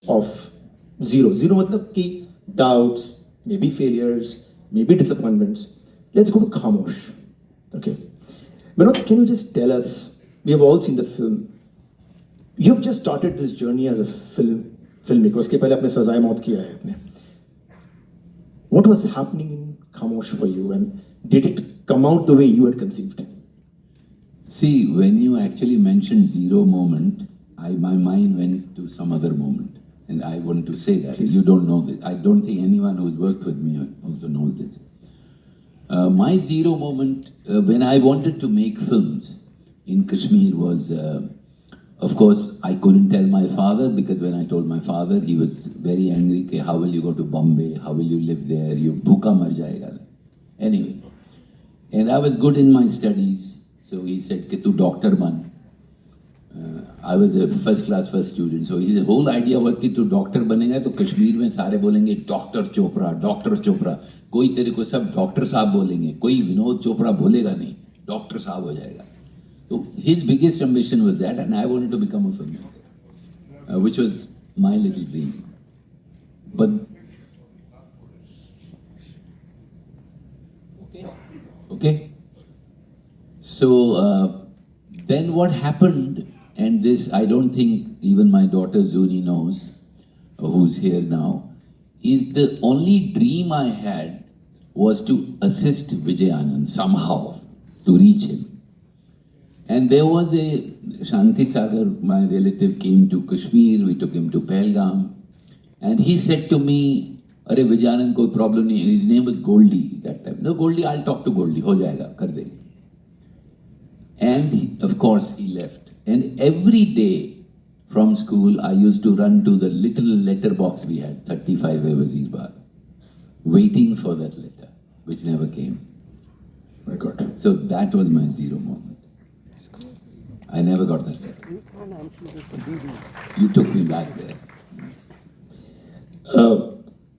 of zero. Zero matlab ki doubts, maybe failures, maybe disappointments. Let's go to Khamosh. Okay. Manoj, can you just tell us? We have all seen the film. You've just started this journey as a filmmaker. उसके पहले आपने सजाए मौत किया है आपने. What was happening in Khamosh for you, and did it come out the way you had conceived? See, when you actually mentioned zero moment, my mind went to some other moment. And I want to say that. You don't know this. I don't think anyone who's worked with me also knows this. My zero moment, when I wanted to make films in Kashmir was, of course, I couldn't tell my father, because when I told my father, he was very angry. Ke, how will you go to Bombay? How will you live there? You bhuka mar jayega. Anyway, and I was good in my studies. So he said, Ke, tu doctor ban. I was a first student. So his whole idea was कि तू doctor बनेगा तो कश्मीर में सारे बोलेंगे doctor Chopra, doctor Chopra. कोई तेरे को सब डॉक्टर साहब बोलेंगे, कोई विनोद चोपड़ा बोलेगा नहीं, डॉक्टर साहब हो जाएगा. So his biggest ambition was that, and I wanted to become a filmmaker, which was my little dream. But okay. So then what happened? And this, I don't think even my daughter Zuni knows, who's here now, is the only dream I had was to assist Vijay Anand somehow, to reach him. And there was a, Shanti Sagar, my relative, came to Kashmir, we took him to Pahalgam, and he said to me, Are Vijay Anand, koi problem nahi. His name was Goldie that time. No, Goldie, I'll talk to Goldie, ho jayega, kar denge. And of course, he left. And every day from school, I used to run to the little letter box we had, 35 Wazir Bagh, waiting for that letter, which never came. My God. So that was my zero moment. I never got that letter. You took me back there.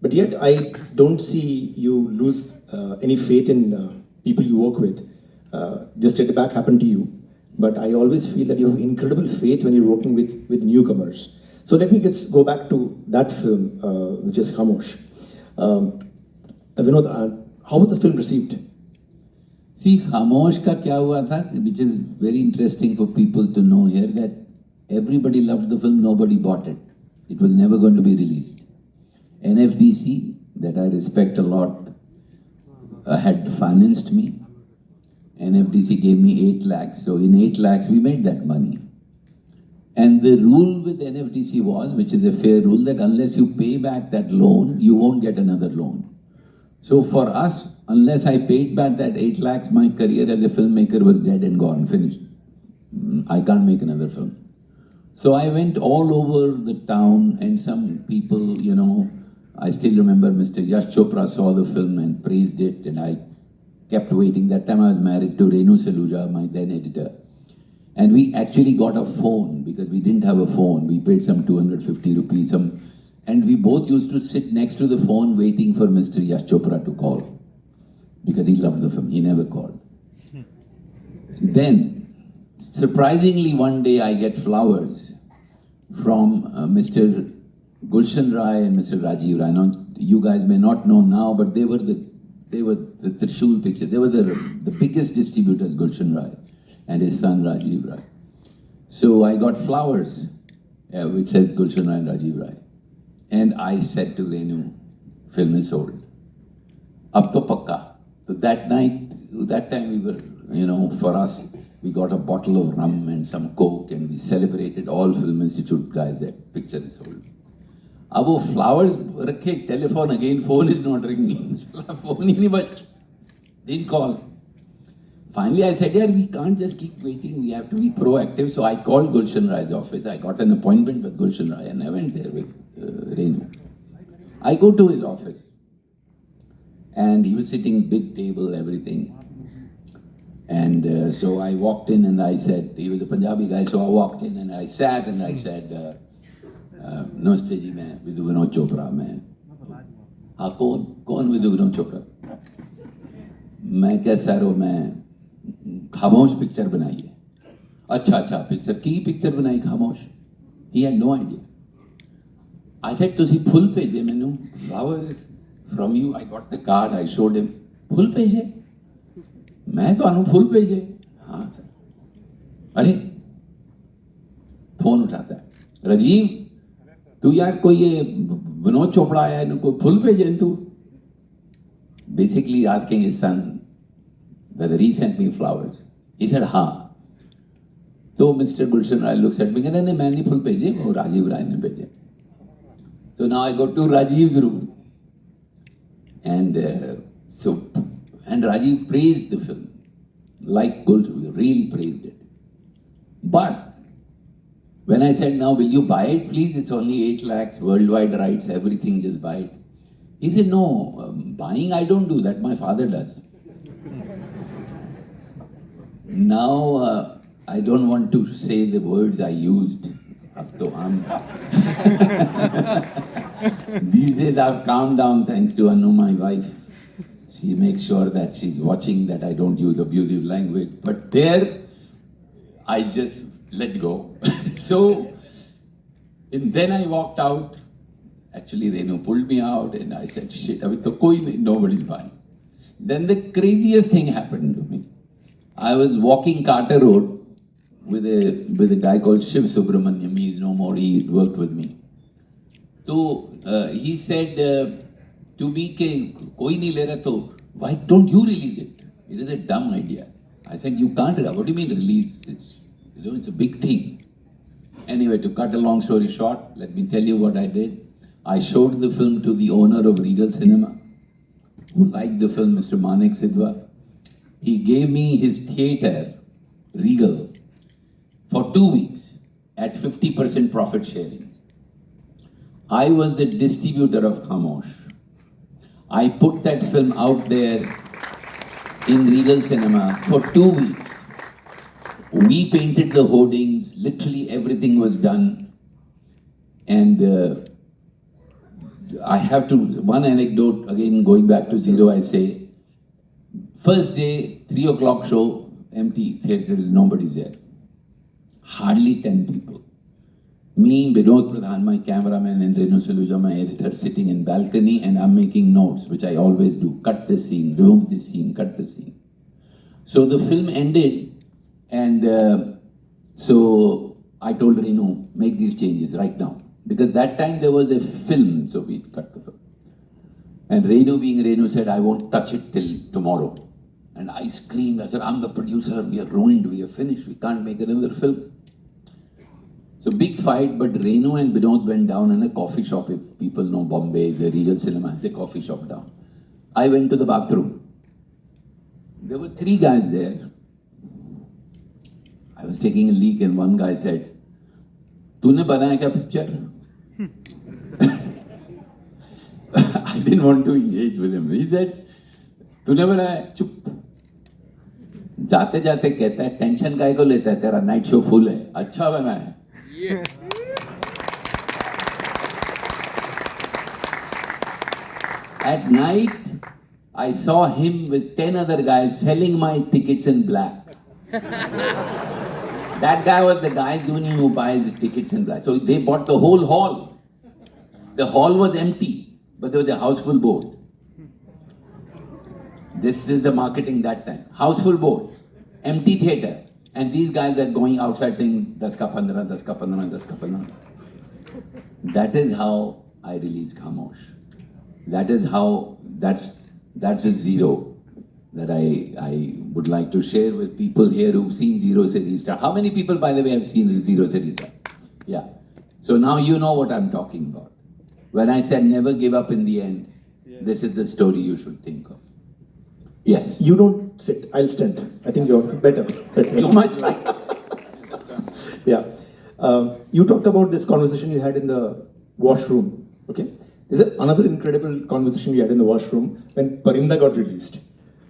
But yet, I don't see you lose any faith in people you work with. This setback happened to you. But I always feel that you have incredible faith when you're working with newcomers. So let me go back to that film, which is Khamosh. Vinod, how was the film received? See, Khamosh ka kya hua tha, which is very interesting for people to know here, that everybody loved the film, nobody bought it. It was never going to be released. NFDC, that I respect a lot, had financed me. NFDC gave me 8 lakhs. So in 8 lakhs, we made that money. And the rule with NFDC was, which is a fair rule, that unless you pay back that loan, you won't get another loan. So for us, unless I paid back that 8 lakhs, my career as a filmmaker was dead and gone, finished. I can't make another film. So I went all over the town, and some people, you know, I still remember Mr. Yash Chopra saw the film and praised it, and I kept waiting. That time I was married to Renu Saluja, my then editor. And we actually got a phone, because we didn't have a phone. We paid some 250 rupees. And we both used to sit next to the phone waiting for Mr. Yash Chopra to call, because he loved the film. He never called. Then, surprisingly, one day I get flowers from Mr. Gulshan Rai and Mr. Rajiv Rai. Now, you guys may not know now, but they were the Trishul picture. They were the biggest distributors, Gulshan Rai and his son Rajiv Rai. So I got flowers, which says Gulshan Rai and Rajiv Rai. And I said to Renu, film is sold. Ab to pakka. So that night, that time we were, you know, for us, we got a bottle of rum and some coke, and we celebrated. All Film Institute guys, that picture is sold. अब वो flowers रखे, telephone again, phone is not ringing, phone ही नहीं बज, didn't call. Finally, I said, yeah, we can't just keep waiting. We have to be proactive. So I called Gulshan Rai's office. I got an appointment with Gulshan Rai, and I went there with Renu. I go to his office, and he was sitting, big table, everything. And so I walked in, and I said, he was a Punjabi guy, so I walked in, and I sat, and I said, नमस्ते जी, मैं विधु विनोद चोपड़ा. मैं हाँ, कौन विधु विनोद चोपड़ा? मैं क्या sir, मैं खामोश picture बनाई है. अच्छा, पिक्चर की पिक्चर बनाई खामोश? He had no idea. I said, "Tusi full page hai mainu flowers from you." I got the card. I showed him. Full page hai. मैं तो अनु फुल पेज है. हाँ सर. अरे फोन उठाता है, राजीव तू यार कोई ये विनोद चोपड़ा आया है, कोई फुल पेज है तू. Basically asking his son whether he sent me flowers. He said, हाँ. तो Mr. Gulshan Rai looks at me, कहता नहीं मैं नहीं फुल भेजे, वो राजीव राय ने भेजे. So now I go to Rajiv's room, and and Rajiv praised the film, like Gulshan, really praised it. But when I said, now will you buy it, please? It's only 8 lakhs, worldwide rights, everything, just buy it. He said, no, buying I don't do that, my father does. Now, I don't want to say the words I used. Ab to These days I've calmed down thanks to Anu, my wife. She makes sure that she's watching that I don't use abusive language. But there, I just let go. And then I walked out. Actually, Renu pulled me out and I said, shit, nobody's buying. Then the craziest thing happened to me. I was walking Carter Road with a guy called Shiv Subramanyam. He is no more, he worked with me. So he said, to me, koi nahi le raha to, why don't you release it? It is a dumb idea. I said, you can't, what do you mean release? It's a big thing. Anyway, to cut a long story short, let me tell you what I did. I showed the film to the owner of Regal Cinema, who liked the film, Mr. Manik Sidhwa. He gave me his theatre, Regal, for 2 weeks at 50% profit sharing. I was the distributor of Khamosh. I put that film out there in Regal Cinema for 2 weeks. We painted the hoardings, literally everything was done. And I have to, one anecdote, again going back to zero, I say, first day, 3 o'clock show, empty theatre, nobody's there. Hardly 10 people. Me, Vinod Pradhan, my cameraman, and Renu Saluja, my editor, sitting in balcony, and I'm making notes, which I always do. Cut this scene, remove this scene, cut this scene. So the film ended, and so I told Renu, make these changes right now. Because that time there was a film, so we cut the film. And Renu, being Renu, said, I won't touch it till tomorrow. And I screamed, I said, I'm the producer, we are ruined, we are finished, we can't make another film. So big fight, but Renu and Vinod went down in a coffee shop. If people know Bombay, the Regal Cinema has a coffee shop down. I went to the bathroom. There were 3 guys there. I was taking a leak and one guy said, "Tune banaya kya picture?" I didn't want to engage with him. He said, "Tune banaya?" Chup. जाते जाते कहता है, tension काय को लेता है, तेरा night show full है, अच्छा बना है. At night, I saw him with 10 other guys selling my tickets in black. That guy was the guy who buys tickets in black. So they bought the whole hall. The hall was empty, but there was a houseful board. This is the marketing that time. Houseful board, empty theatre. And these guys are going outside saying, 10 ka 15, 10 ka 15, 10 ka 15. That is how I released Khamosh. That is how, that's a zero that I would like to share with people here who've seen Zero City Star. How many people, by the way, have seen Zero City Star? Yeah. So now you know what I'm talking about. When I said never give up in the end, this is the story you should think of. Yes. You don't sit, I'll stand. I think you're better. Too much like. Yeah. You talked about this conversation you had in the washroom. Okay. Is there another incredible conversation you had in the washroom when Parinda got released?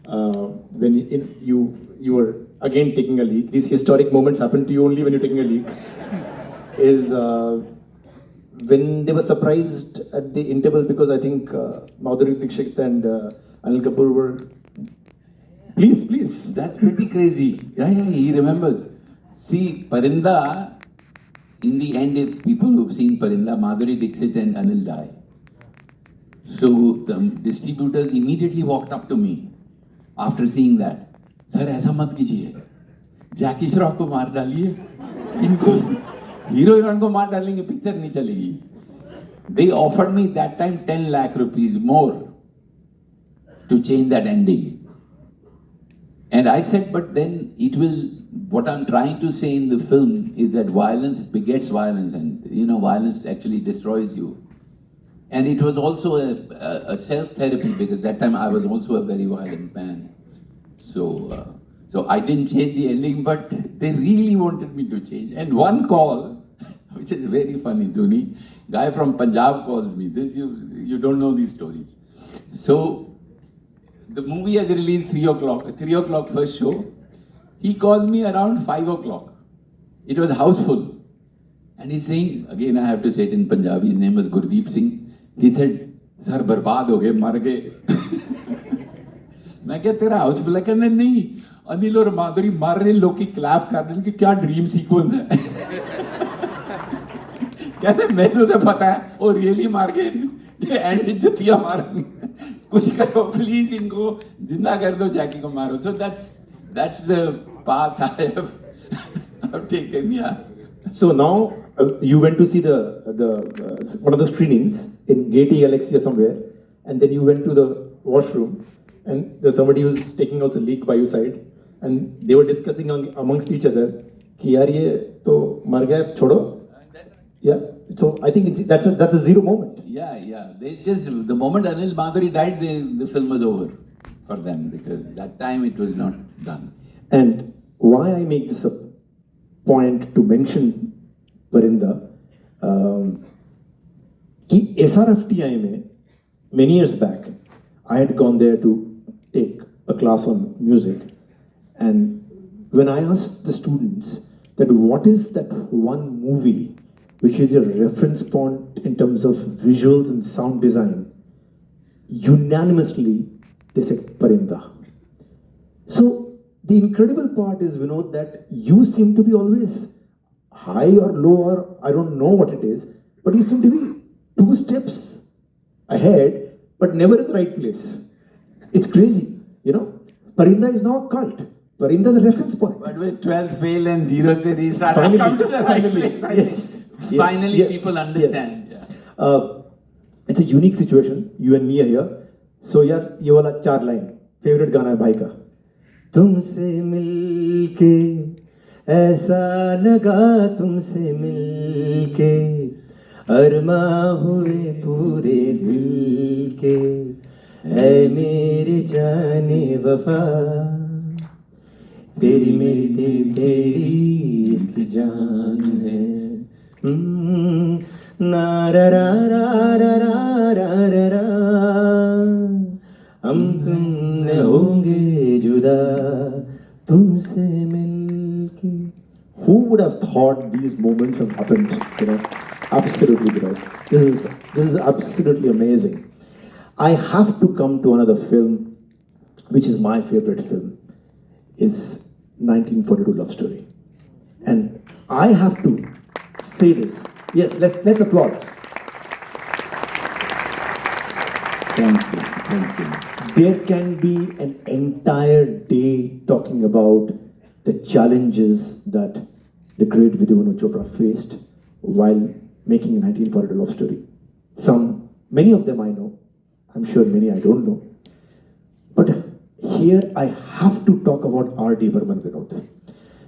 When you were again taking a leak. These historic moments happen to you only when you're taking a leak. Is when they were surprised at the interval because I think Madhuri Dixit and Anil Kapoor were. Please. That's pretty crazy. Yeah, he remembers. See, Parinda, in the end, if people who've seen Parinda, Madhuri Dixit and Anil die. So the distributors immediately walked up to me after seeing that. Sir ऐसा मत कीजिए, जैकी श्रॉफ को मार डालिए, इनको hero heroine को मार डालेंगे, पिक्चर नहीं चलेगी. They offered me that time 10 lakh rupees more to change that ending. And I said, but then it will, what I'm trying to say in the film is that violence begets violence, and violence actually destroys you. And it was also a self-therapy, because that time I was also a very violent man. So I didn't change the ending, but they really wanted me to change. And one call, which is very funny, Juni, guy from Punjab calls me. You don't know these stories. So the movie has released 3 o'clock. 3 o'clock first show. He calls me around 5 o'clock. It was house full. And he's saying, again I have to say it in Punjabi, his name was Gurdeep Singh. He said, sir, बर्बाद हो गए, मर गए. मैं क्या तेरा house full है? कहने नहीं, अनिल और माधुरी मार रहे, लोग की क्लैप कर रहे हैं कि क्या ड्रीम सीक्वेंस है. कहते मैंने तो पता है, वो रियली मार गए, एंड जुतियां मार, कुछ करो प्लीज, इनको जिंदा कर दो, जैकी को मारो. So that's the path I have taken. Yeah. So now you went to see the one of the screenings in Gaiety Galaxy or somewhere, and then you went to the washroom, and there's somebody who's taking out a leak by your side, and they were discussing amongst each other कि यार ये तो मर गया, छोड़ो. Yeah. So I think that's a zero moment. Yeah. They just, the moment Anil Madhuri died, the film was over for them, because that time it was not done. And why I make this a point to mention Parinda, कि SRFTI में many years back, I had gone there to take a class on music, and when I asked the students that what is that one movie which is a reference point in terms of visuals and sound design, unanimously they said Parinda. So the incredible part is, Vinod, that you seem to be always high or low, or I don't know what it is, but you seem to be 2 steps ahead, but never in the right place. It's crazy, Parinda is now a cult. Parinda is a reference point. But with 12 fail and 0 to restart, Finally, yes. Finally, yes, people understand. Yes. Yeah. It's a unique situation. You and me are here. So यार ये वाला 4 line favourite गाना है भाई का. तुमसे मिलके ऐसा लगा, तुमसे मिलके अरमा हुए पूरे दिल के, ऐ मेरे जाने वफा, तेरी मेरी तेरी एक जान है. ना रा रा रा रा रा रा रा रा, हम तुमने होंगे जुदा, तुमसे मिलके. Who would have thought these moments have happened? Absolutely, this is absolutely amazing. I have to come to another film, which is my favorite film, is 1942 Love Story, and I have to say this. Yes, let's applaud. Thank you. There can be an entire day talking about the challenges that the great Vidya Chopra faced while making a 1942 Love Story. Many of them I know. I'm sure many I don't know. But here I have to talk about R.D. Burman, Vinod,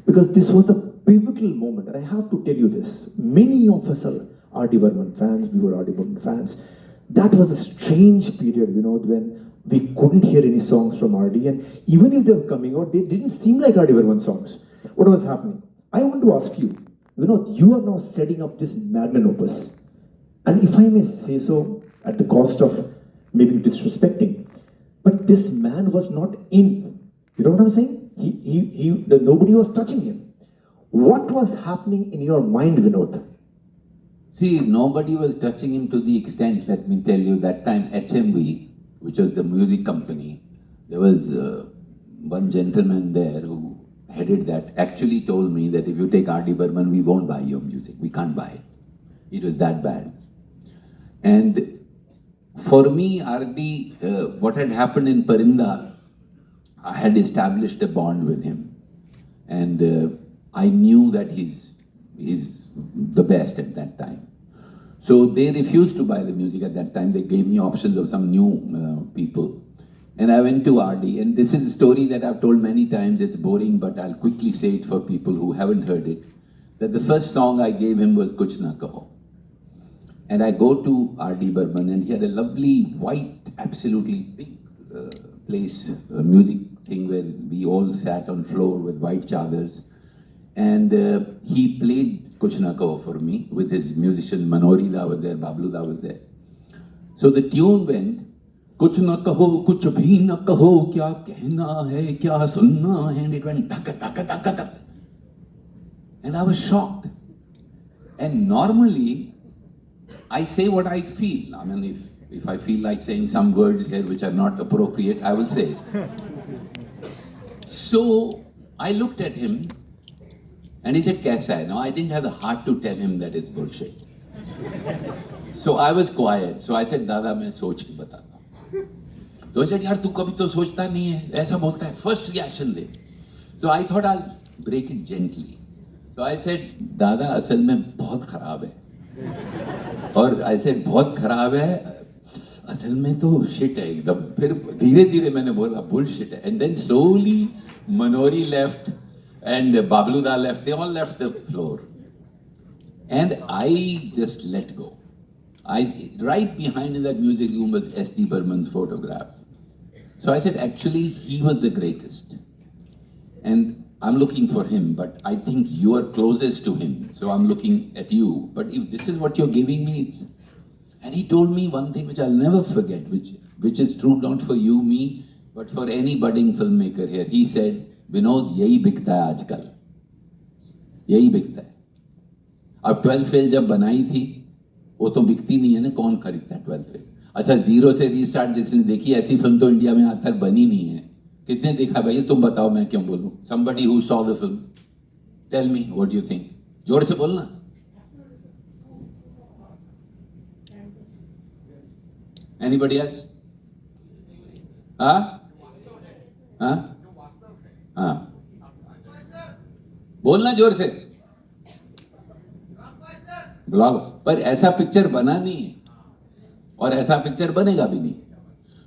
because this was a pivotal moment, and I have to tell you this. Many of us are R.D. Burman fans. We were R.D. Burman fans. That was a strange period, when we couldn't hear any songs from R.D., and even if they were coming out, they didn't seem like R.D. Burman songs. What was happening? I want to ask you, you are now setting up this magnum opus, and if I may say so, at the cost of maybe disrespecting, but this man was not in. You know what I'm saying? Nobody was touching him. What was happening in your mind, Vinod? See, nobody was touching him to the extent, let me tell you, that time HMV, which was the music company, there was one gentleman there who headed that, actually told me that if you take R.D. Burman, we won't buy your music. We can't buy it. It was that bad. And for me, R.D., what had happened in Parinda, I had established a bond with him. And I knew that he's the best at that time. So they refused to buy the music at that time. They gave me options of some new people. And I went to RD, and this is a story that I've told many times. It's boring, but I'll quickly say it for people who haven't heard it. That the first song I gave him was Kuch Na Kaho. And I go to RD Burman, and he had a lovely white, absolutely big place, music thing where we all sat on floor with white chadars. And he played Kuch Na Kaho for me with his musician Manori Da was there, Bablu Da was there. So the tune went, कुछ न कहो कुछ भी न कहो क्या कहना है क्या सुनना है, and it went tak tak tak tak, and I was shocked. And normally I say what I feel. I mean, if I feel like saying some words here which are not appropriate, I will say. So I looked at him and he said, "Kaisa hai?" Now I didn't have the heart to tell him that it's bullshit. So I was quiet. So I said, "Dada, मैं सोच के बताता." तो I said, "यार तू कभी तो सोचता नहीं है, ऐसा बोलता है, first reaction they." So I thought I'll break it gently. So I said, "दादा असल में बहुत खराब है." और I said, "बहुत खराब है, असल में तो shit है एकदम." फिर धीरे धीरे मैंने बोला bullshit है. And then slowly Manori left and Bablu Da left. They all left the floor. And I just let go. Right behind in that music room was S.D. Burman's photograph. So I said, actually, he was the greatest. And I'm looking for him, but I think you are closest to him. So I'm looking at you. But if this is what you're giving me, and he told me one thing which I'll never forget, which is true not for you, me, but for any budding filmmaker here. He said, "Vinod, यही बिकता है आजकल, यही बिकता है." अब 12 fail जब बनाई थी, वो तो बिकती नहीं है ना, कौन खरीदता है 12 फेल? अच्छा, जीरो से रीस्टार्ट जिसने देखी, ऐसी फिल्म तो इंडिया में आज तक बनी नहीं है. किसने देखा भाई? तुम बताओ, मैं क्यों बोलूं? Somebody who saw the film, tell me what you think. जोर से बोलना. Anybody else? हाँ हाँ हाँ, बोलना जोर से. ब्लॉग पर ऐसा पिक्चर बना नहीं है और ऐसा पिक्चर बनेगा भी नहीं.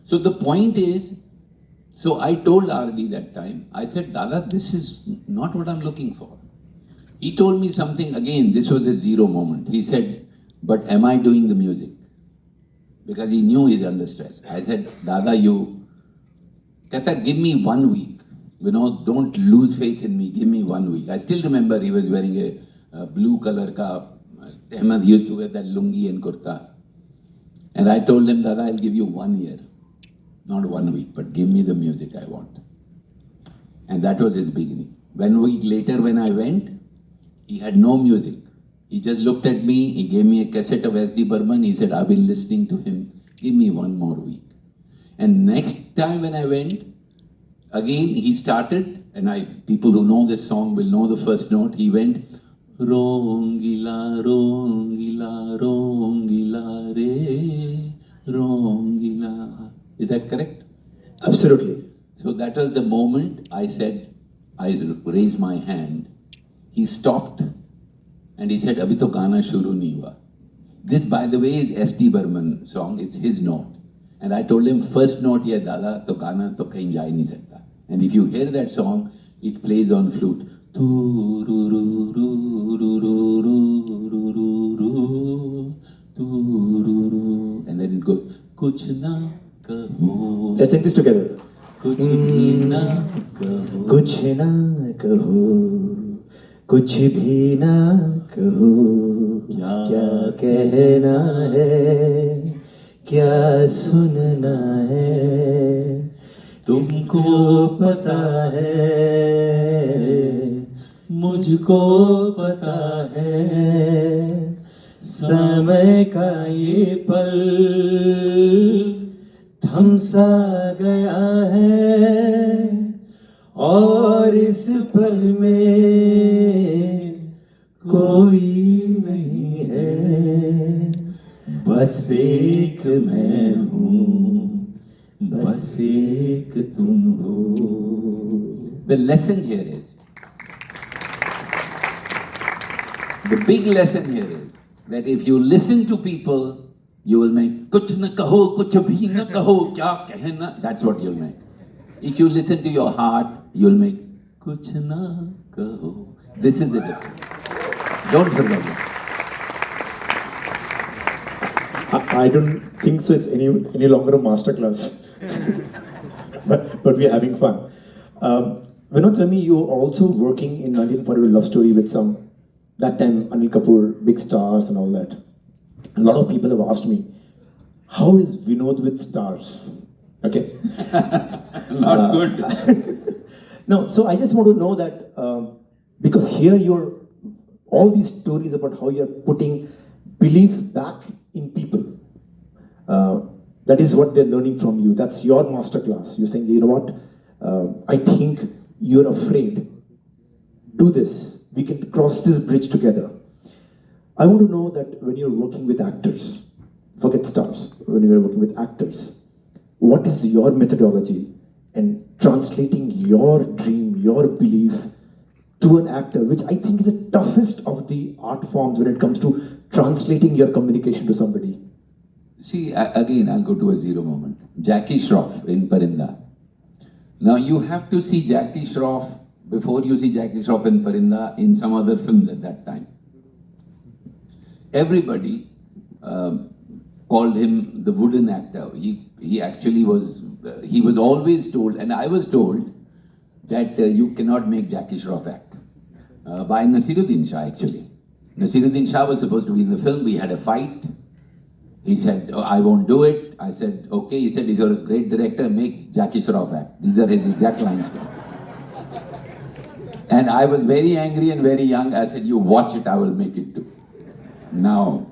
So the point is, so I told RD that time, I said, "Dada, this is not what I'm looking for." He told me something again. This was a zero moment. He said, "But am I doing the music?" Because he knew he's under stress. I said, "Dada, कहता, give me 1 week. You know, don't lose faith in me. Give me 1 week." I still remember he was wearing a blue color ka. Ahmed used to wear that lungi and kurta. And I told him, "Dada, I'll give you 1 year. Not 1 week, but give me the music I want." And that was his beginning. 1 week later, when I went, he had no music. He just looked at me. He gave me a cassette of S.D. Burman. He said, "I've been listening to him. Give me 1 more week." And next time when I went, again he started, and people who know this song will know the first note. He went, "Rongila, rongila, rongila re, rongila." Is that correct? Absolutely. So that was the moment I said, I raised my hand. He stopped and he said, "Abhi to gana shuru nahi hua." This, by the way, is S.D. Burman song. It's his note. And I told him, first note here, "Dada, to gana to kahin ja hi nahi sakta." And if you hear that song, it plays on flute. And then it goes, "Kuch na kaho." Let's sing this together. Kuch bhi na kaho. कुछ ना कहो, कुछ भी ना कहो, क्या कहना है, क्या सुनना है, तुमको पता है, मुझको पता है, समय का ये पल थम सा गया है और इस पल में कोई नहीं है, बस एक मैं हूँ, बस एक तुम हो. The lesson here is, the big lesson here is that if you listen to people, you will make kuch na kaho, kuch bhi na kaho, kya कहना, that's what you'll make. If you listen to your heart, you'll make kuch na kaho. This is the difference. Don't forget it. I don't think so. It's any longer a masterclass, but we're having fun. Vinod, tell me, you're also working in 1941 Love Story with some, that time Anil Kapoor, big stars and all that. A lot of people have asked me, how is Vinod with stars? Okay. Not good. No, so I just want to know that because here you're all these stories about how you're putting belief back in people. That is what they're learning from you. That's your masterclass. You're saying, you know what? I think you're afraid. Do this. We can cross this bridge together. I want to know that when you're working with actors, forget stars, when you're working with actors, what is your methodology in translating your dream, your belief to an actor, which I think is the toughest of the art forms when it comes to translating your communication to somebody? See, again, I'll go to a zero moment. Jackie Shroff in Parinda. Now, you have to see Jackie Shroff before you see Jackie Shroff in Parinda in some other films at that time. Everybody called him the wooden actor. He actually was, he was always told, and I was told, that you cannot make Jackie Shroff act. By Nasiruddin Shah, actually. Nasiruddin Shah was supposed to be in the film. We had a fight. He said, oh, I won't do it. I said, okay. He said, if you're a great director, make Jackie Shroff act. These are his exact lines. And I was very angry and very young. I said, you watch it, I will make it too. Now,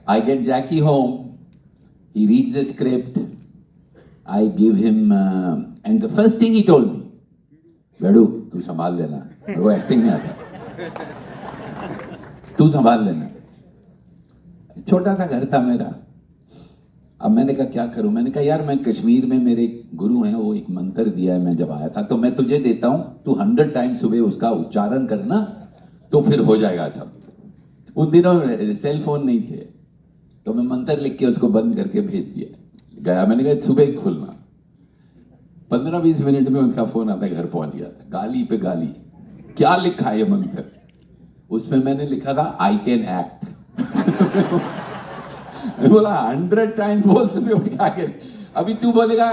I get Jackie home. He reads the script. I give him, and the first thing he told me, Bedu, tu संभाल लेना, वो acting में आता, तू संभाल लेना. छोटा सा घर था मेरा. अब मैंने कहा क्या करूं? मैंने कहा यार, मैं कश्मीर में मेरे गुरु हैं, वो एक मंत्र दिया है, मैं जब आया था, तो मैं तुझे देता हूं, तू 100 टाइम्स सुबह उसका उच्चारण करना, तो फिर हो जाएगा सब. उन दिनों सेल फोन नहीं थे, तो मैं मंत्र लिख के उसको बंद करके भेज दिया. गया, मैंने कहा सुबह ही खुलना. 15-20 मिनट में उसका फोन आता, घर पहुंच गया. गाली पे गाली. क्या लिखा है ये मंत्र? उसमें मैंने लिखा था आई कैन एक्ट. बोला 100 टाइम बोल सुबह उठ के आके, अभी तू बोलेगा,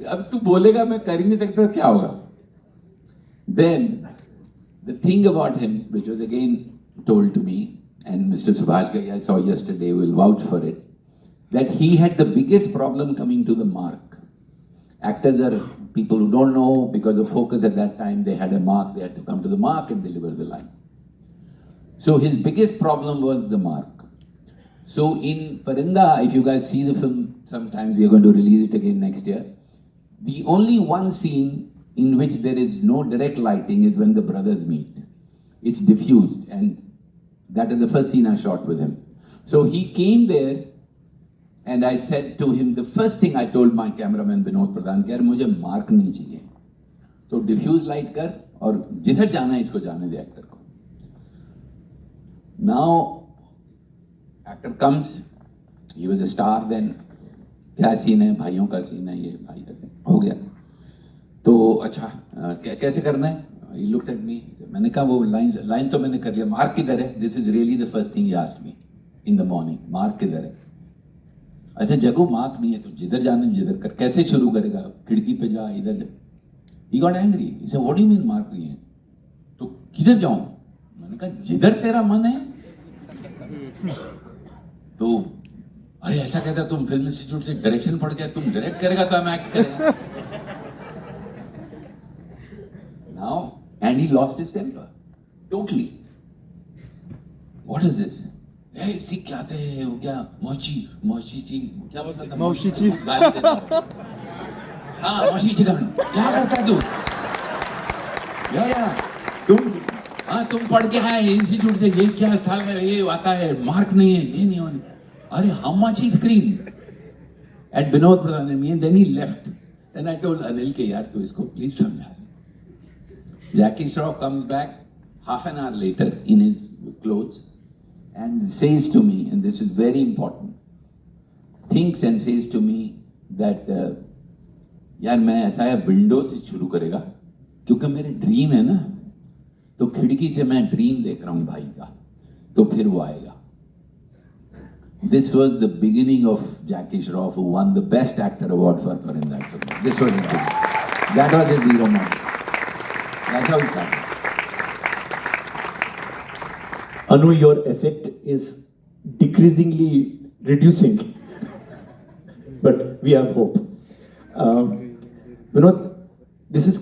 अब तू बोलेगा मैं कर ही नहीं सकता, क्या होगा? Then the thing about him, which was again told to me, and Mr. Subhash Ghai I saw yesterday will vouch for it, that he had the biggest problem coming to the mark. Actors are people who don't know, because of focus at that time, they had a mark, they had to come to the mark and deliver the line. So his biggest problem was the mark. So in Parinda, if you guys see the film, sometimes we are going to release it again next year. The only one scene in which there is no direct lighting is when the brothers meet. It's diffused, and that is the first scene I shot with him. So he came there, and I said to him, the first thing I told my cameraman Vinod Pradhan, कि यार मुझे mark नहीं चाहिए, तो diffuse light कर और जिधर जाना है इसको जाने दे actor को. Now actor comes, he was a star then. क्या सीन है? भाइयों का सीन है, ये भाई का सीन हो गया. तो अच्छा कैसे करना है? He looked at me. मैंने कहा वो लाइन तो मैंने कर लिया. मार्क किधर है? This is really the first thing he asked me in the morning. Mark किधर है? ऐसे जगह मार्क नहीं है, तो जिधर जाना है जिधर कर. कैसे शुरू करेगा? खिड़की पे जा, इधर जा. He got angry. He said, what do you mean mark नहीं है? तो किधर जाऊं? मैंने कहा जिधर तेरा मन है. तो अरे ऐसा कहता, तुम फिल्म इंस्टीट्यूट से डायरेक्शन पढ़ गया, तुम डायरेक्ट करेगा तो हम एक्ट करेंगे. Now, and he lost his temper totally. What is this? Hey, सीख क्या आते हैं? वो क्या मोची क्या बोलता था? मोची हाँ, मोची चिकन क्या करता तू? या तुम पढ़ के आए इंस्टीट्यूट से, ये क्या साल में ये आता है, मार्क नहीं है, ये नहीं होने. अरे how much he screamed at Vinod Pradhan and me, and then he left. Then I told Anil के यार तू इसको please समझा. Jackie Shroff comes back half an hour later in his clothes and says to me, and this is very important, thinks and says to me that यार मैं ऐसा है window से शुरू करेगा क्योंकि मेरे ड्रीम है ना, तो खिड़की से मैं ड्रीम देख रहा हूं भाई का, तो फिर वो आएगा. This was the beginning of Jackie Shroff, who won the Best Actor award for in that film. This was his beginning. That was his hero moment. That's how it started. Anu, your effect is decreasingly reducing, but we have hope. Vinod,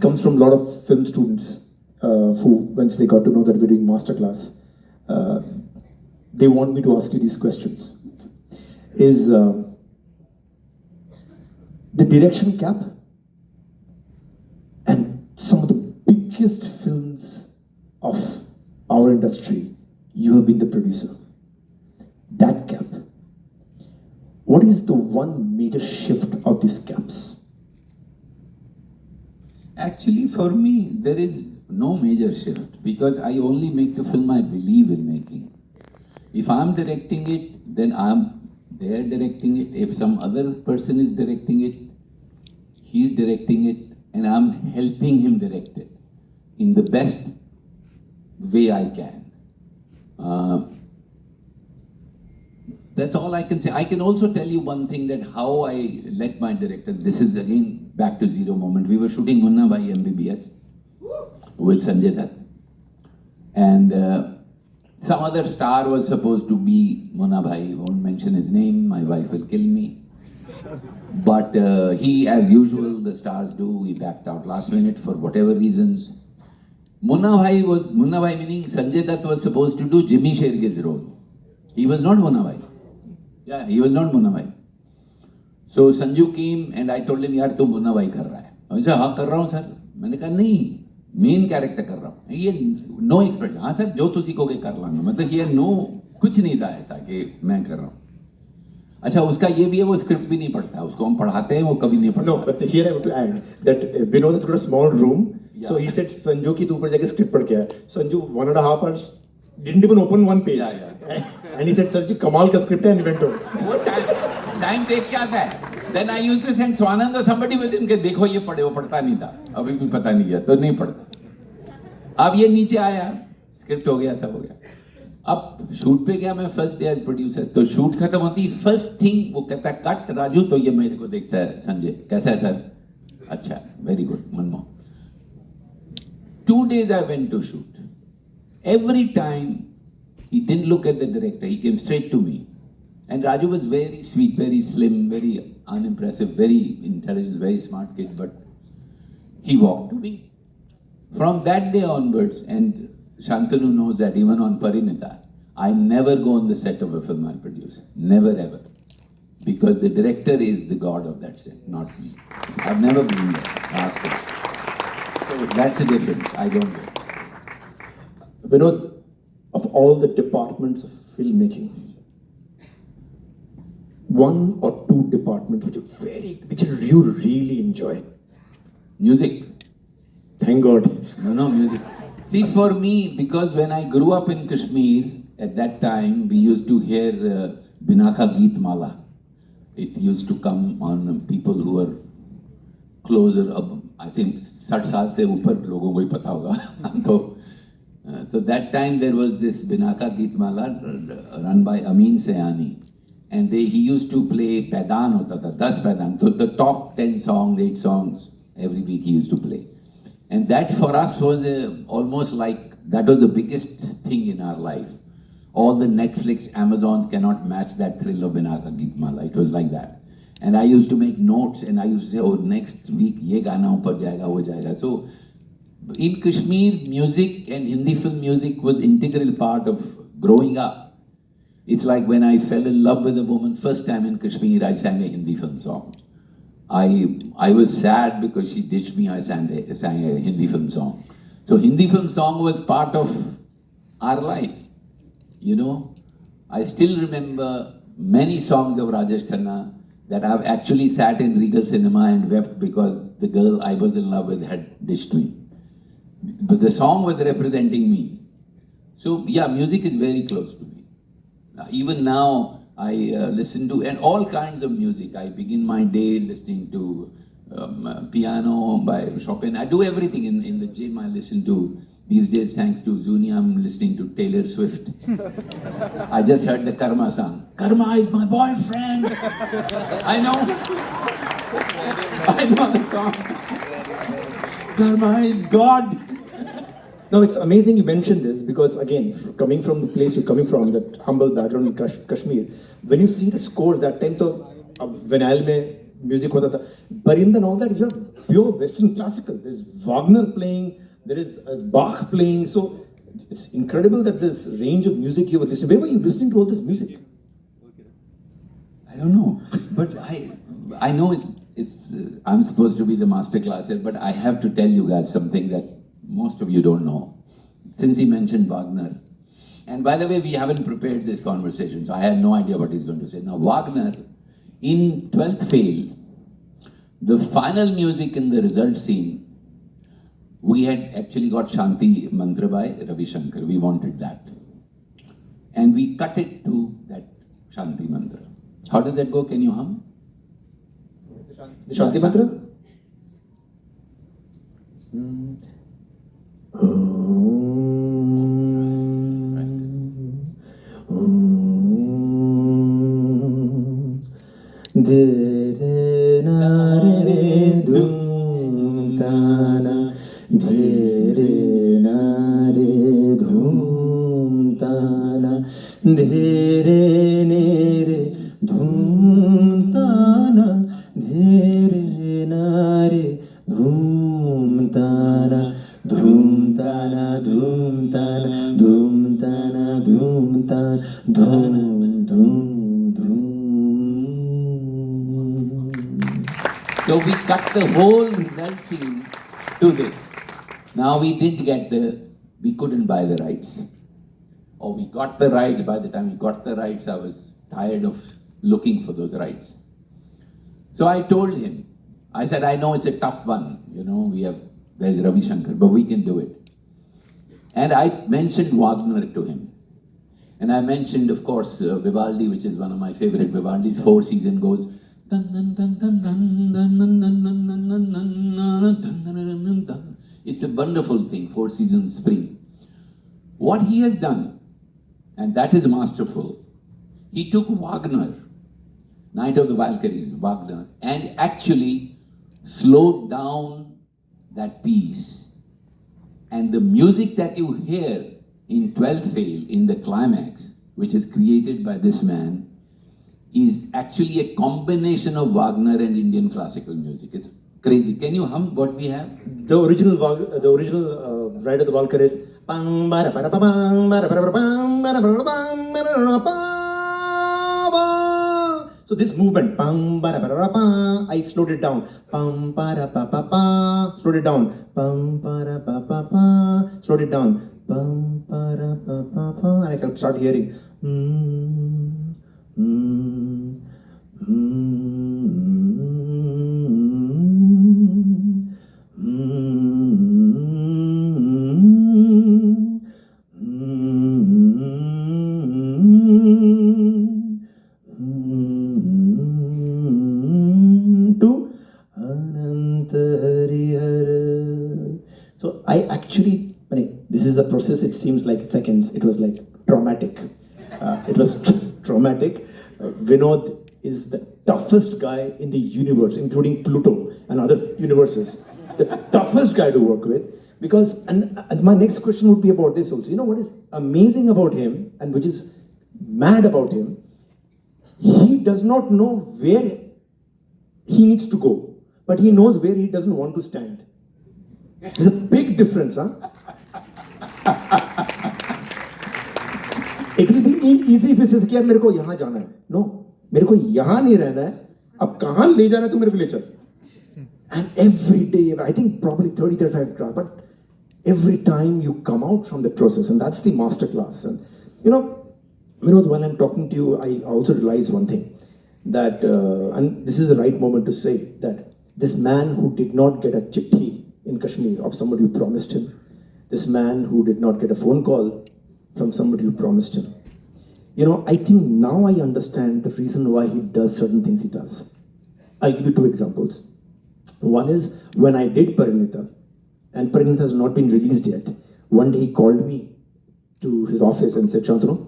comes from a lot of film students who, once they got to know that we're doing masterclass, they want me to ask you these questions. Is the direction gap and some of the biggest films of our industry, you have been the producer. That gap. What is the one major shift of these gaps? Actually, for me, there is no major shift because I only make a film I believe in making. If I'm directing it, then I'm there directing it. If some other person is directing it, he's directing it, and I'm helping him direct it in the best way I can. That's all I can say. I can also tell you one thing, that how I let my director, this is again back to zero moment. We were shooting Munna Bhai MBBS with Sanjay Dutt. And some other star was supposed to be Munna Bhai. Won't mention his name, my wife will kill me. But he, as usual, the stars do, he backed out last minute for whatever reasons. Munna Bhai meaning Sanjay Dutt was supposed to do Jimmy Shergill's role. He was not Munna Bhai. Yeah, he was not Munna Bhai. So Sanju came and I told him, यार तू मुन्ना भाई कर रहा है. I said, हाँ कर रहा हूँ सर. मैंने कहा नहीं, मेन कैरेक्टर कर रहा हूँ. ये नो एक्सपेक्ट, हाँ सर जो तू सीखोगे कर लाऊंगा. मतलब ये नो कुछ नहीं था ऐसा कि मैं कर रहा हूँ. अच्छा उसका ये भी है, वो स्क्रिप्ट भी नहीं पढ़ता, उसको हम पढ़ाते हैं, वो कभी नहीं पढ़ता. No, but here I want to add that Vinod has got a small room. Yeah. So he said, Sanju की तू ऊपर जाके स्क्रिप्ट पढ़ के आया. Sanju 1.5 hours didn't even open one page. Yeah. And he said, Sir जी कमाल का script है, and went home. वो टाइम देख के आता है. Then I used to send Swanand or somebody with him कि देखो ये पढ़े, वो पढ़ता नहीं था, अभी भी पता नहीं है तो नहीं पढ़ता. अब ये नीचे आया, स्क्रिप्ट हो गया, सब हो गया. अब शूट पे गया मैं फर्स्ट डे एज प्रोड्यूसर, तो शूट खत्म होती फर्स्ट थिंग वो कहता है कट राजू, तो ये मेरे को देखता है संजय, कैसा है सर, अच्छा very good Manmohan. 2 days I went to shoot. Every time he didn't look at the director, he came straight to me. And Raju was very sweet, very slim, very unimpressive, very intelligent, very smart kid, but he walked to me. From that day onwards, and Shantanu knows that even on Parinita, I never go on the set of a film I produce. Never ever. Because the director is the god of that set, not me. I've never been there. Ask him. So that's the difference. I don't go. Vinod, of all the departments of filmmaking, one or two departments which you really enjoy. Music. Thank God. No, music. See, for me, because when I grew up in Kashmir, at that time, we used to hear Binaka Geet Mala. It used to come on people who were closer, I think 60 साल से ऊपर लोगों को ही पता होगा. So that time there was this Binaka Geet Mala run by Amin Sayani. And he used to play Paidan hota tha, 10 Paidan. So the top 10 songs, 8 songs, every week he used to play. And that for us was almost like, that was the biggest thing in our life. All the Netflix, Amazons cannot match that thrill of Binaka Geet Mala. It was like that. And I used to make notes and I used to say, oh, next week ye gana upar jayega, ho jayega. So in Kashmir, music and Hindi film music was integral part of growing up. It's like when I fell in love with a woman first time in Kashmir, I sang a Hindi film song. I was sad because she ditched me, I sang a Hindi film song. So Hindi film song was part of our life. You know, I still remember many songs of Rajesh Khanna that I've actually sat in Regal Cinema and wept because the girl I was in love with had ditched me. But the song was representing me. So yeah, music is very close to me. Even now, I listen to and all kinds of music. I begin my day listening to piano by Chopin. I do everything in the gym. I listen to these days, thanks to Zuni, I'm listening to Taylor Swift. I just heard the Karma song. Karma is my boyfriend. I know. I know the song. Karma is God. Now it's amazing you mentioned this because again, coming from the place you're coming from, that humble background in Kashmir, when you see the scores that time, to vinyl mein music hota tha, Barinda and all that, you have pure Western classical. There's Wagner playing, there is Bach playing. So it's incredible that this range of music you were listening. Where were you listening to all this music? I don't know, but I know it's I'm supposed to be the master classer, but I have to tell you guys something that most of you don't know. Since he mentioned Wagner, and by the way, we haven't prepared this conversation, so I have no idea what he's going to say. Now, Wagner, in 12th fail, the final music in the result scene, we had actually got Shanti Mantra by Ravi Shankar. We wanted that. And we cut it to that Shanti Mantra. How does that go? Can you hum? The Shanti Mantra? Dhere na re dhum tana, dhere na re dhum tana, dhere ne re dhum tana, dhere na re dhum tana, dhum tana, dhum tana, dhum tana, dhum tana, dhum dhum. So we cut the whole result scene to this. Now we couldn't buy the rights. Or we got the rights, by the time we got the rights, I was tired of looking for those rights. So I told him, I said, I know it's a tough one, there's Ravi Shankar, but we can do it. And I mentioned Wagner to him. And I mentioned, of course, Vivaldi, which is one of my favorite Vivaldi's, Four Seasons goes, it's a wonderful thing, Four Seasons Spring. What he has done, and that is masterful, he took Wagner, Night of the Valkyries, Wagner, and actually slowed down that piece. And the music that you hear in 12th Fail, in the climax, which is created by this man, is actually a combination of Wagner and Indian classical music. It's crazy. Can you hum what we have? The original Ride of the Valkyries. So this movement, I slowed it down. Slowed it down. Slowed it down. And I can start hearing. So I actually, this is a process, it seems like seconds, it was like traumatic. It was traumatic. Vinod is the toughest guy in the universe, including Pluto and other universes. The toughest guy to work with. Because, and my next question would be about this also. You know what is amazing about him and which is mad about him? He does not know where he needs to go, but he knows where he doesn't want to stand. There's a big difference, huh? It will be easy if he says, "Yaar, मेरे को यहाँ जाना है." No, मेरे को यहाँ नहीं रहना है. अब कहाँ ले जाना है तू मेरे को ले चल. And every day, I think probably 30-35 hours, but every time you come out from the process, and that's the masterclass. And you know, while I'm talking to you, I also realize one thing that, and this is the right moment to say that this man who did not get a chitti in Kashmir of somebody who promised him, this man who did not get a phone call from somebody who promised him. You know, I think now I understand the reason why he does certain things he does. I'll give you two examples. One is when I did Parinita, and Parinita has not been released yet. One day he called me to his office and said, Shantanu,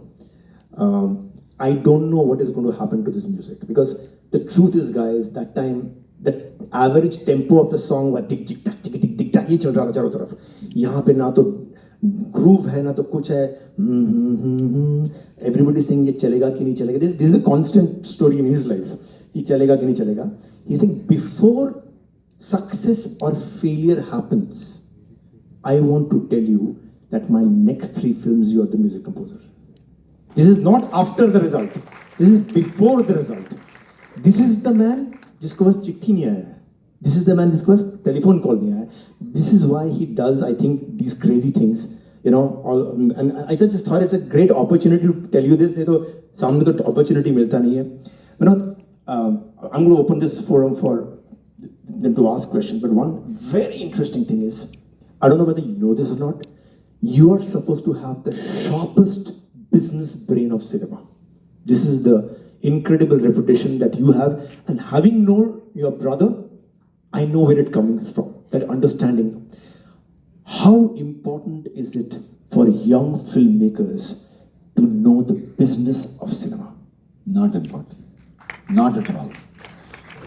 I don't know what is going to happen to this music. Because the truth is, guys, that time, the average tempo of the song was टिक टिक टक टिक टिक टिक टक ये चल रहा था चारों तरफ. यहाँ पे ना तो groove है ना तो कुछ है. Everybody saying ये चलेगा कि नहीं चलेगा. This is the constant story in his life. ये चलेगा कि नहीं चलेगा. He's saying before success or failure happens, I want to tell you that my next 3 films you are the music composer. This is not after the result. This is before the result. This is the man जिसको बस चिट्ठी नहीं आया है. This is the man जिसको बस telephone call नहीं आया है. This is why he does, I think, these crazy things. You know, and I just thought it's a great opportunity to tell you this. नहीं तो सामने तो opportunity मिलता नहीं है. You know, I'm going to open this forum for them to ask questions. But one very interesting thing is, I don't know whether you know this or not, you are supposed to have the sharpest business brain of cinema. This is the incredible reputation that you have. And having known your brother, I know where it comes from, that understanding. How important is it for young filmmakers to know the business of cinema? Not important. Not at all.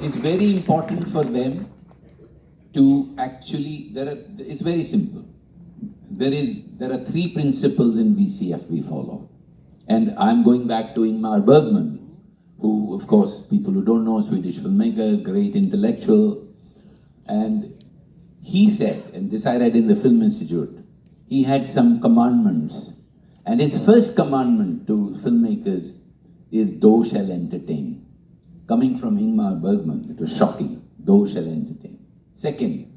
It's very important for them to actually, it's very simple. There are 3 principles in VCF we follow. And I'm going back to Ingmar Bergman, who, of course, people who don't know, Swedish filmmaker, great intellectual. And he said, and this I read in the Film Institute, he had some commandments. And his first commandment to filmmakers is, thou shall entertain. Coming from Ingmar Bergman, it was shocking. Thou shall entertain. Second,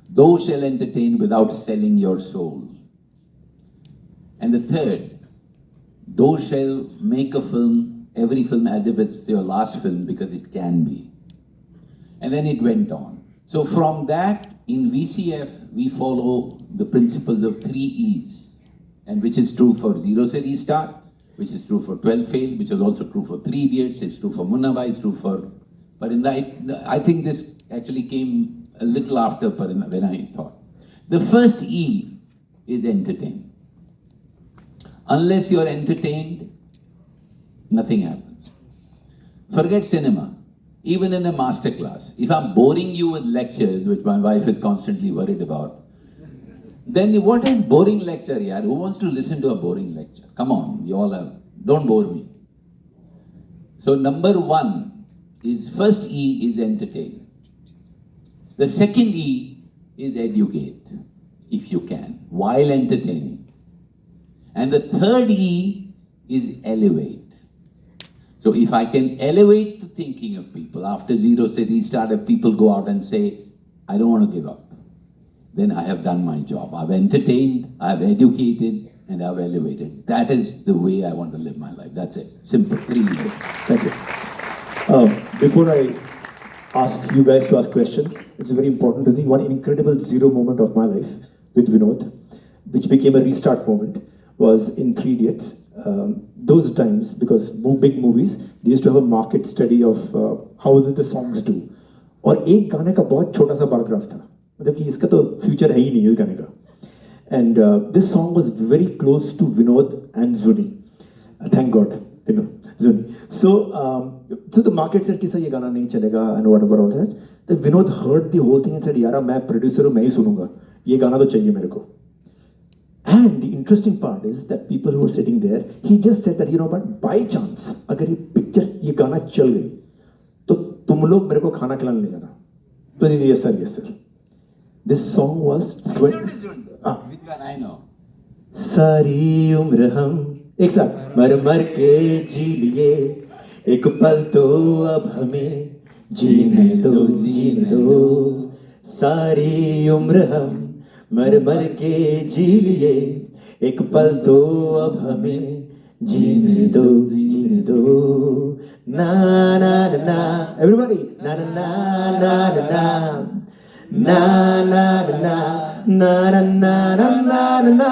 thou shall entertain without selling your soul. And the third, thou shall make a film, every film as if it's your last film, because it can be. And then it went on. So from that, in VCF, we follow the principles of 3 E's, and which is true for Zero Se Restart, which is true for 12 Fail, which is also true for 3 Idiots, it's true for Munna Bhai, it's true for Parinda. I think this actually came a little after Parinda when I thought. The first E is entertain. Unless you're entertained, nothing happens. Forget cinema. Even in a master class, if I'm boring you with lectures, which my wife is constantly worried about, then what is boring lecture, yaar? Who wants to listen to a boring lecture? Come on, you all have, don't bore me. So number 1 is, first E is entertain. The second E is educate, if you can, while entertaining. And the third E is elevate. So if I can elevate the thinking of people, after Zero Se Restart, if people go out and say, I don't want to give up, then I have done my job. I've entertained, I've educated, and I've elevated. That is the way I want to live my life. That's it. Simple. 3 E's. Thank you. Before I ask you guys to ask questions, it's very important to see one incredible zero moment of my life with Vinod, which became a restart moment, was in 3 Idiots. Those times, because big movies, they used to have a market study of how did the songs do. और एक गाने का बहुत छोटा सा paragraph था, मतलब कि इसका तो फ्यूचर है ही नहीं इस गाने का. And this song was very close to Vinod and Zuni. Thank God, Zuni. So the market said कि सर ये गाना नहीं चलेगा and whatever all that. Then Vinod heard the whole thing and said, यारा मैं producer हूँ, मैं ही सुनूंगा, ये गाना तो चाहिए मेरे को. And the interesting part is that people who were sitting there, he just said that, but by chance, अगर ये picture, ये गाना चल गई, तो तुम लोग मेरे को खाना खिलाने ले जाना. तो yes sir. This song was Which one I know? सारी उम्र हम एक साथ मर मर के जी लिए, एक पल तो अब हमें जीने दो. सारी उम्र हम मर मर के जी लिए एक पल तो अब हमें जीने दो, जीने दो. Na na na na. Everybody. Na na na na na na. Na na na na. Na na na na na na na.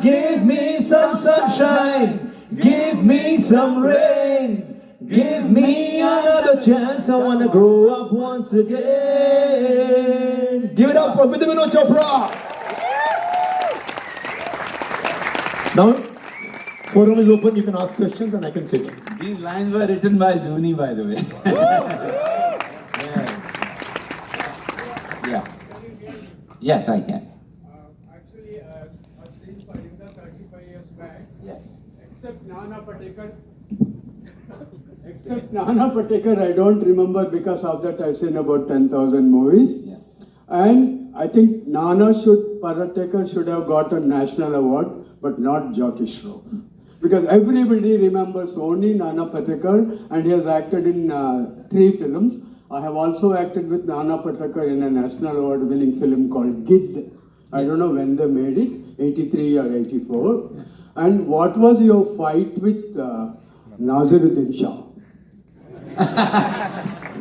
Give me some sunshine. Give me some rain. Give me another chance. I wanna grow up once again. Give it up for Vidya Vinod Chopra. Now, forum is open. You can ask questions and I can sit. These lines were written by Zuni, by the way. Yeah. Yes, I can. Actually, I've seen Parinda 35 years back. Yes. Except Nana Patekar, I don't remember because of that I've seen about 10,000 movies. Yeah. And I think Patekar should have got a national award, but not Jockey Shroff. Because everybody remembers only Nana Patekar, and he has acted in 3 films. I have also acted with Nana Patekar in a national award winning film called Gid. I don't know when they made it, 83 or 84. And what was your fight with Naziruddin Shah?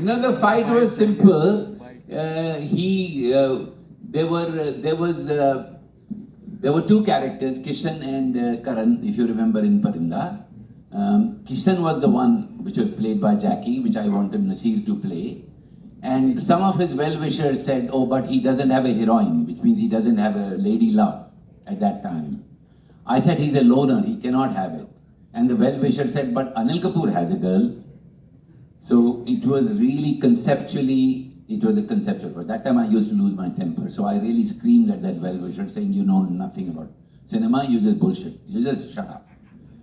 No, the fight was simple. There were 2 characters, Kishan and Karan, if you remember in Parinda. Kishan was the one which was played by Jackie, which I wanted Nasir to play. And some of his well-wishers said, oh, but he doesn't have a heroine, which means he doesn't have a lady love at that time. I said, he's a loner, he cannot have it. And the well-wisher said, but Anil Kapoor has a girl. So it was really conceptually, it was a conceptual. But that time I used to lose my temper. So I really screamed at that well-wisher saying, you know nothing about cinema, you just bullshit. You just shut up.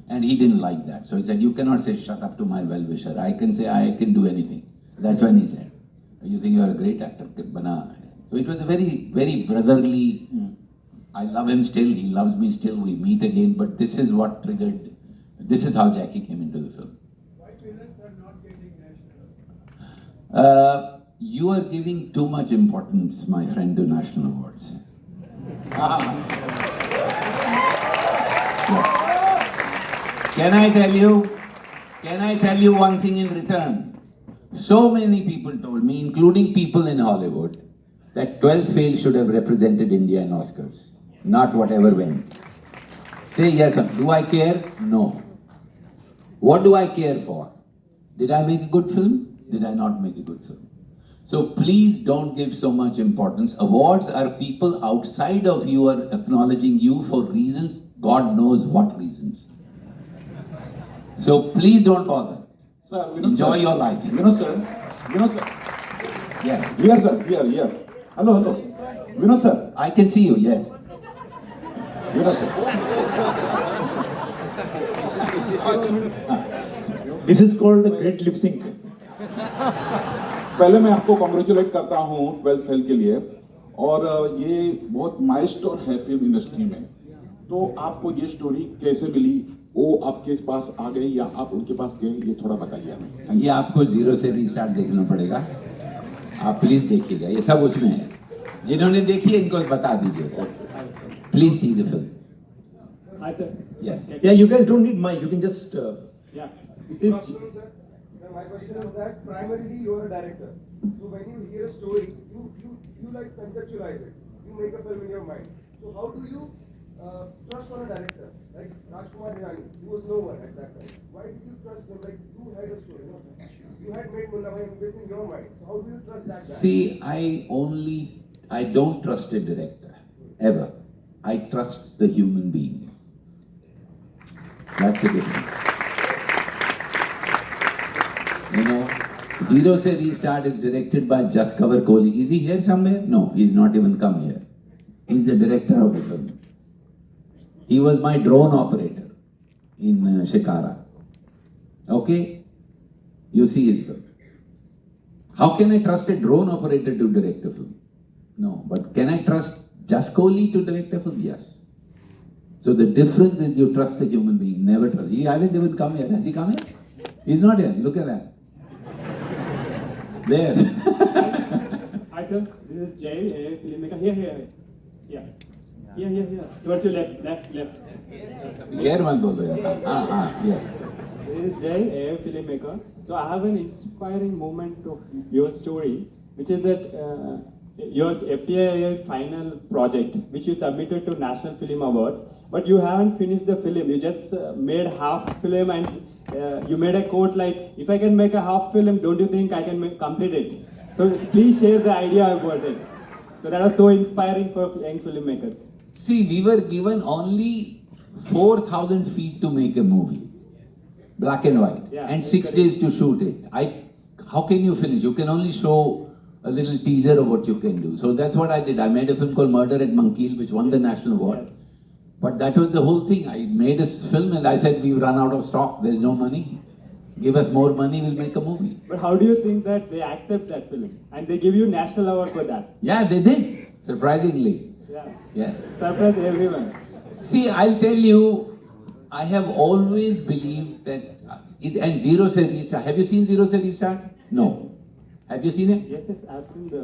And he didn't like that. So he said, you cannot say shut up to my well-wisher. I can say I can do anything. That's when he said, you think you're a great actor? Bana. So it was a very, very brotherly, I love him still, he loves me still, we meet again. But this is what triggered, this is how Jackie came into the film. Why villains are not getting national? You are giving too much importance, my friend, to national awards. Yeah. Can I tell you one thing in return? So many people told me, including people in Hollywood, that 12 Fail should have represented India in Oscars, not whatever went. Say yes, do I care? No. What do I care for? Did I make a good film? Did I not make a good film? So please don't give so much importance. Awards are people outside of you are acknowledging you for reasons, God knows what reasons. So please don't bother. Sir, Enjoy your life. Vinod sir. Yes. Here sir, here. Hello. Vinod sir. I can see you, yes. Vinod sir. This is called a great lip sync. पहले मैं आपको congratulate करता हूँ 12 fail के लिए और ये बहुत माइलस्टोन है फिल्म इंडस्ट्री में. तो आपको ये स्टोरी कैसे मिली? वो आपके पास आ गई या आप उनके पास गए? ये थोड़ा बताइए हमें. ये आपको 0 से रीस्टार्ट देखना पड़ेगा. आप प्लीज देखिएगा, ये सब उसमें है. जिन्होंने देखी है इनको बता दीजिए. Please see the film. Hi sir. Yes. Yeah, you guys don't need mic. You can just. Yeah. This is Sir, my question is that primarily you are a director. So when you hear a story, you like conceptualize it. You make a film in your mind. So how do you trust on a director? Like Rajkumar Hirani, he was no one at that time. Why did you trust him? Like you had a story, no? You had made Munna Bhai MBBS in your mind. So how do you trust that guy? See, I don't trust a director, ever. I trust the human being. That's the difference. You know, 0 Se Restart is directed by Jaskavar Kohli. Is he here somewhere? No, he's not even come here. He's the director of the film. He was my drone operator in Shikara. Okay? You see his film. How can I trust a drone operator to direct a film? No. But can I trust Jas Kohli to direct a film? Yes. So the difference is you trust the human being, never trust. He hasn't even come here. Has he come here? He's not here. Look at that. There. Hi sir. This is Jay, a filmmaker. Here. Yeah. Here. Towards your left. Here मत बोलो यार. Yes. This is Jay, a filmmaker. So I have an inspiring moment of your story, which is that your FTIA final project, which you submitted to National Film Awards, but you haven't finished the film. You just made half film, and you made a quote like, "If I can make a half film, don't you think I can complete it?" So please share the idea about it. So that was so inspiring for young filmmakers. See, we were given only 4,000 feet to make a movie, black and white, Yeah, and that's 6 correct. days to shoot it. How can you finish? You can only show a little teaser of what you can do. So that's what I did. I made a film called Murder at Monkeel, which won the national award. Yes. But that was the whole thing. I made a film and I said, we've run out of stock. There's no money. Give us more money, we'll make a movie. But how do you think that they accept that film and they give you national award for that? Yeah, they did. Surprisingly. Yeah. Yes. Surprise everyone. See, I'll tell you, I have always believed that, and Zero Se Restart. Have you seen Zero Se Restart? No. Have you seen it? Yes, I've seen the.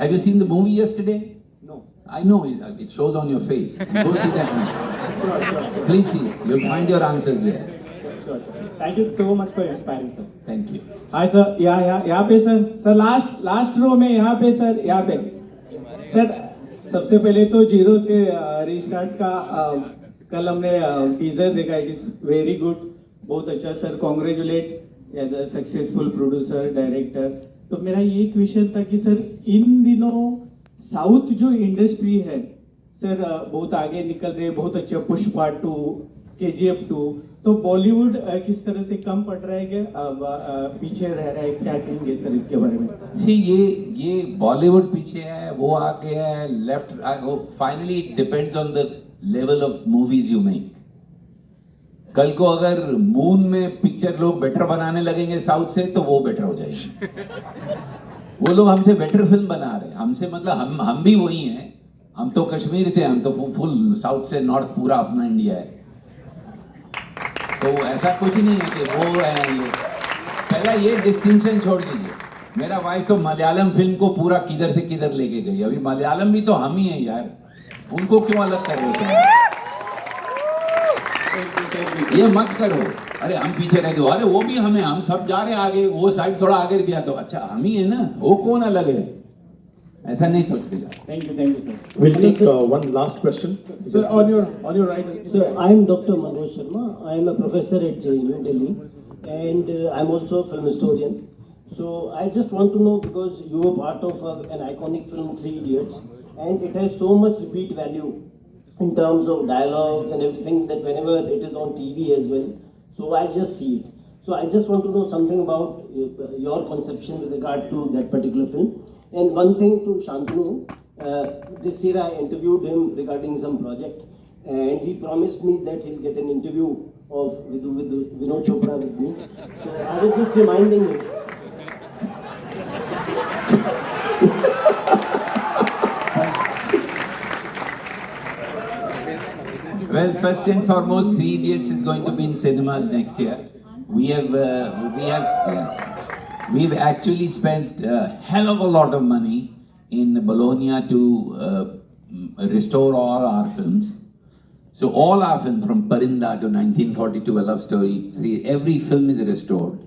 Have you seen the movie yesterday? No. I know it shows on your face. Go see that movie. Sure. Please see. You'll find your answers there. Sure. Thank you so much for inspiring, sir. Thank you. Hi sir यहाँ पे sir last row में यहाँ पे sir सबसे पहले तो zero से restart का कल हमने टीजर देखा. इट इज वेरी गुड, बहुत अच्छा sir. Congratulate as a successful producer director. तो मेरा ये क्वेश्चन था कि सर इन दिनों साउथ जो इंडस्ट्री है सर बहुत आगे निकल रही है, बहुत अच्छा. पुष्पा 2, KGF 2. तो बॉलीवुड किस तरह से कम पड़ रहा है क्या, पीछे रह रहा है, क्या कहेंगे सर इसके बारे में? See, ये बॉलीवुड पीछे है, वो आगे है, left. Finally it depends on the level of movies you make. कल को अगर मून में पिक्चर लोग बेटर बनाने लगेंगे साउथ से, तो वो बेटर हो जाएगी. वो लोग हमसे बेटर फिल्म बना रहे हैं. हमसे मतलब हम भी वही हैं. हम तो कश्मीर से, हम तो फुल साउथ से नॉर्थ पूरा अपना इंडिया है. तो ऐसा कुछ नहीं है कि वो है ये. पहला ये डिस्टिंक्शन छोड़ दीजिए. मेरा वाइफ तो मलयालम फिल्म को पूरा किधर से किधर लेके गई. अभी मलयालम भी तो हम ही हैं यार. उनको क्यों अलग कर रहे हो? ये मत करो. अरे हम पीछे रह गए. अरे वो भी हमें, हम सब जा रहे हैं आगे. वो साइड थोड़ा आगे गया तो अच्छा हम ही है ना. वो कौन अलग है? ऐसा नहीं सोचते जाओ. Thank you, sir. We'll take one last question. Sir, on your right. Sir, I am Dr. Manoj Sharma. I am a professor at JNU Delhi, and I am also a film historian. So I just want to know, because you were part of an iconic film, Three Idiots, and it has so much repeat value in terms of dialogues and everything, that whenever it is on TV as well, so I just see it. So I just want to know something about your conception with regard to that particular film. And one thing to Shantanu, this year I interviewed him regarding some project, and he promised me that he'll get an interview with Vinod Chopra with me. So I was just reminding him. Well, first and foremost, Three Idiots is going to be in cinemas next year. We've actually spent a hell of a lot of money in Bologna to restore all our films. So all our films, from Parinda to 1942, A Love Story, every film is restored,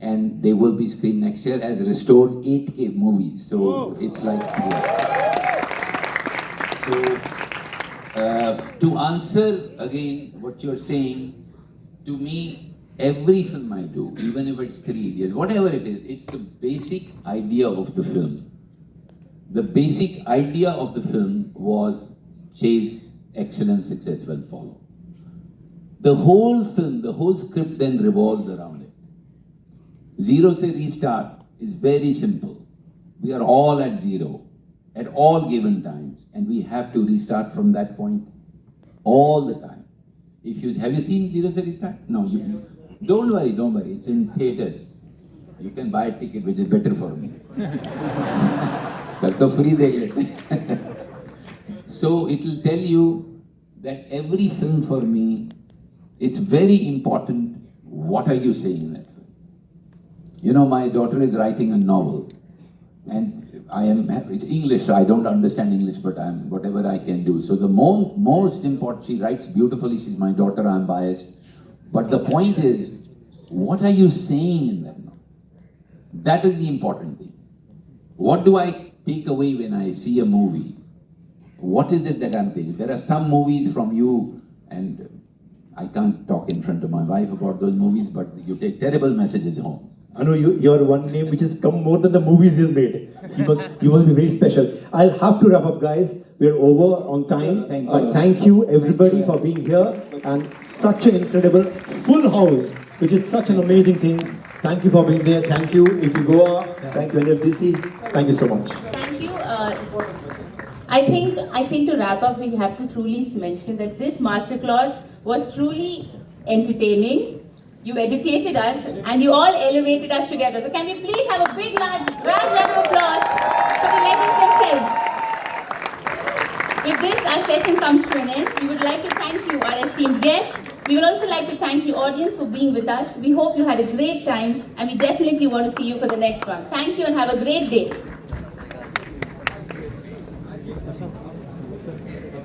and they will be screened next year as restored 8K movies. So it's like, so to answer again what you're saying, to me, every film I do, even if it's Three Idiots, whatever it is, it's the basic idea of the film. The basic idea of the film was chase excellence, success will follow. The whole film, the whole script then revolves around it. Zero Se Restart is very simple. We are all at zero at all given times, and we have to restart from that point all the time. Have you seen Zero Se Restart? No, you don't worry. It's in theaters. You can buy a ticket, which is better for me. तो free देख लेते. So it will tell you that every film for me, it's very important. What are you saying in that film? You know, my daughter is writing a novel, and I am, it's English, so I don't understand English, but I'm whatever I can do. So the most important, she writes beautifully, she's my daughter, I'm biased. But the point is, what are you saying in that novel? That is the important thing. What do I take away when I see a movie? What is it that I'm taking? There are some movies from you, and I can't talk in front of my wife about those movies, but you take terrible messages home. I know you're one name which has come more than the movies he's made. You must be very special. I'll have to wrap up, guys. We're over on time. But thank you everybody for being here, and such an incredible full house, which is such an amazing thing. Thank you for being there. Thank you if you go up. Thank you NFDC. Thank you so much. Thank you. I think to wrap up, we have to truly mention that this masterclass was truly entertaining. You educated us and you all elevated us together. So can we please have a big, large, round round of applause for the legends themselves. With this, our session comes to an end. We would like to thank you, our esteemed guests. We would also like to thank you, audience, for being with us. We hope you had a great time, and we definitely want to see you for the next one. Thank you and have a great day.